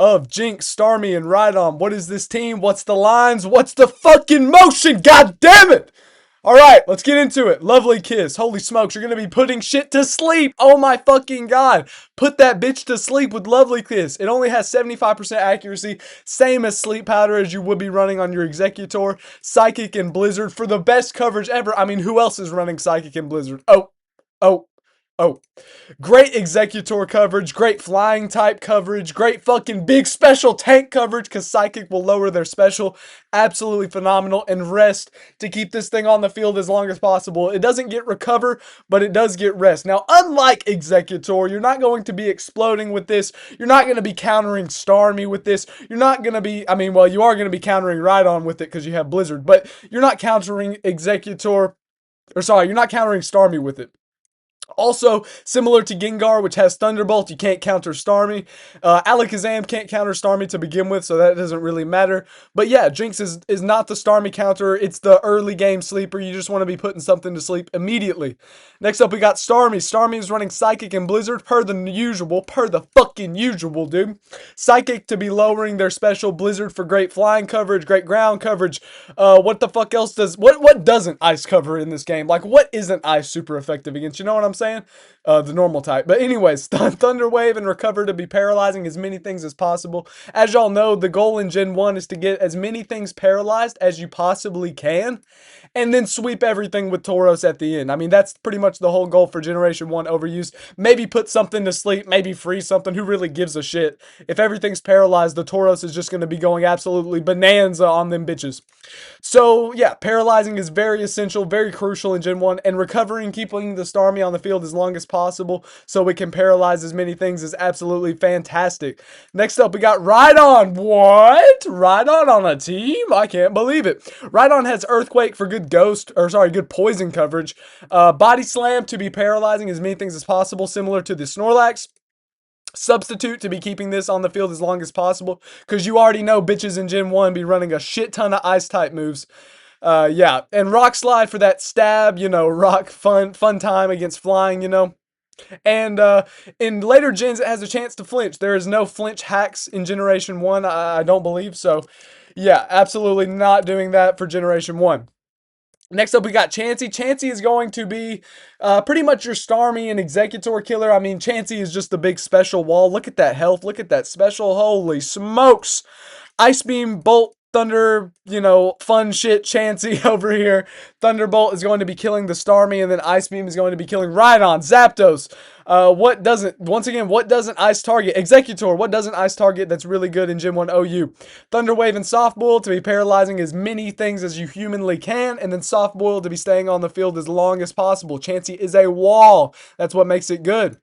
of Jynx, Starmie, and Rhydon. What is this team? What's the lines? What's the fucking motion? God damn it! Alright, let's get into it. Lovely kiss. Holy smokes, you're gonna be putting shit to sleep. Oh my fucking god. Put that bitch to sleep with Lovely Kiss. It only has 75% accuracy, same as Sleep Powder as you would be running on your Executor. Psychic and Blizzard for the best coverage ever. I mean, who else is running Psychic and Blizzard? Oh, oh. Great Executor coverage, great flying type coverage, great fucking big special tank coverage because Psychic will lower their special. Absolutely phenomenal. And rest to keep this thing on the field as long as possible. It doesn't get recover, but it does get rest. Now, unlike Executor, you're not going to be exploding with this. You're not going to be countering Starmie with this. You're not going to be, I mean, well, you are going to be countering Rhydon with it because you have Blizzard, but you're not countering Executor, or sorry, you're not countering Starmie with it. Also, similar to Gengar, which has Thunderbolt, you can't counter Starmie. Alakazam can't counter Starmie to begin with, so that doesn't really matter. But yeah, Jynx is not the Starmie counter. It's the early game sleeper. You just want to be putting something to sleep immediately. Next up, we got Starmie. Starmie is running Psychic and Blizzard per the usual. Per the fucking usual, dude. Psychic to be lowering their special. Blizzard for great flying coverage, great ground coverage. What the fuck else does... What doesn't Ice cover in this game? Like, what isn't Ice super effective against? You know what I'm saying? The normal type. But anyways, Thunder Wave and Recover to be paralyzing as many things as possible. As y'all know, the goal in Gen 1 is to get as many things paralyzed as you possibly can, and then sweep everything with Tauros at the end. I mean, that's pretty much the whole goal for Generation 1 overuse. Maybe put something to sleep, maybe freeze something. Who really gives a shit? If everything's paralyzed, the Tauros is just going to be going absolutely bonanza on them bitches. So, yeah, paralyzing is very essential, very crucial in Gen 1, and recovering, keeping the Starmie on the field as long as possible so we can paralyze as many things is absolutely fantastic. Next up, we got Rhydon. What? Rhydon on a team? I can't believe it. Rhydon has Earthquake for good good poison coverage. Body Slam to be paralyzing as many things as possible, similar to the Snorlax. Substitute to be keeping this on the field as long as possible, because you already know bitches in Gen 1 be running a shit ton of ice type moves. Yeah, and Rock Slide for that stab, you know, rock fun time against flying, you know. And in later gens, it has a chance to flinch. There is no flinch hacks in Generation 1, I don't believe. So, yeah, absolutely not doing that for Generation 1. Next up, we got Chansey. Chansey is going to be pretty much your Starmie and Executor killer. I mean, Chansey is just the big special wall. Look at that health. Look at that special. Holy smokes. Ice Beam, Bolt, Thunder, you know, fun shit Chansey over here. Thunderbolt is going to be killing the Starmie, and then Ice Beam is going to be killing Rhydon, Zapdos. What doesn't Ice target? Executor, what doesn't Ice target that's really good in Gen 1 OU? Thunder Wave and Soft Boil to be paralyzing as many things as you humanly can, and then Soft Boil to be staying on the field as long as possible. Chansey is a wall. That's what makes it good.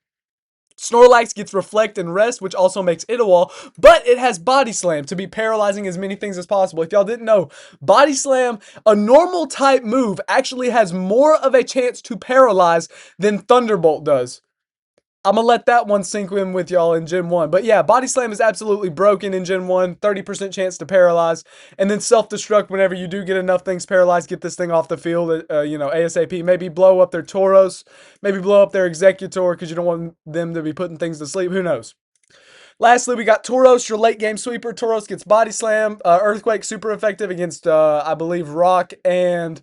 Snorlax gets Reflect and Rest, which also makes it a wall, but it has Body Slam to be paralyzing as many things as possible. If y'all didn't know, Body Slam, a normal type move, actually has more of a chance to paralyze than Thunderbolt does. I'm going to let that one sink in with y'all in Gen 1. But yeah, Body Slam is absolutely broken in Gen 1. 30% chance to paralyze. And then Self-Destruct whenever you do get enough things paralyzed. Get this thing off the field, you know, ASAP. Maybe blow up their Tauros. Maybe blow up their Executor because you don't want them to be putting things to sleep. Who knows? Lastly, we got Tauros, your late game sweeper. Tauros gets Body Slam. Earthquake, super effective against, I believe, Rock and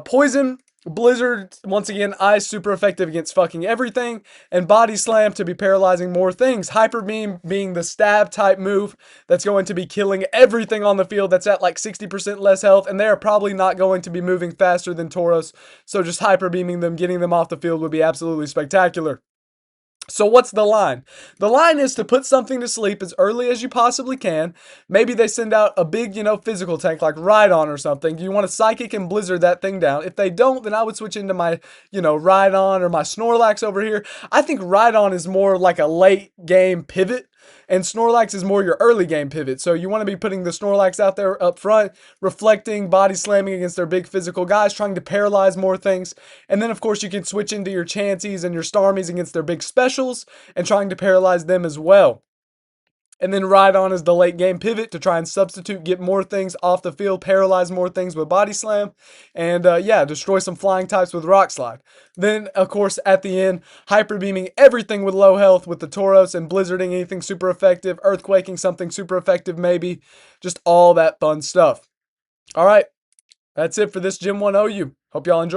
Poison. Blizzard, once again, Ice, super effective against fucking everything. And Body Slam to be paralyzing more things. Hyper Beam being the stab type move that's going to be killing everything on the field that's at like 60% less health. And they are probably not going to be moving faster than Tauros. So just Hyper Beaming them, getting them off the field would be absolutely spectacular. So what's the line? The line is to put something to sleep as early as you possibly can. Maybe they send out a big, you know, physical tank like Rhydon or something. You want to Psychic and Blizzard that thing down. If they don't, then I would switch into my, you know, Rhydon or my Snorlax over here. I think Rhydon is more like a late game pivot, and Snorlax is more your early game pivot. So you want to be putting the Snorlax out there up front, reflecting, body slamming against their big physical guys, trying to paralyze more things. And then, of course, you can switch into your Chanseys and your Starmies against their big specials and trying to paralyze them as well. And then rhydon is the late game pivot to try and substitute, get more things off the field, paralyze more things with body slam, and yeah, destroy some flying types with rock slide. Then, of course, at the end, hyper beaming everything with low health with the Tauros and blizzarding anything super effective, earthquaking something super effective maybe, just all that fun stuff. All right, that's it for this Gym 1 OU. Hope y'all enjoy.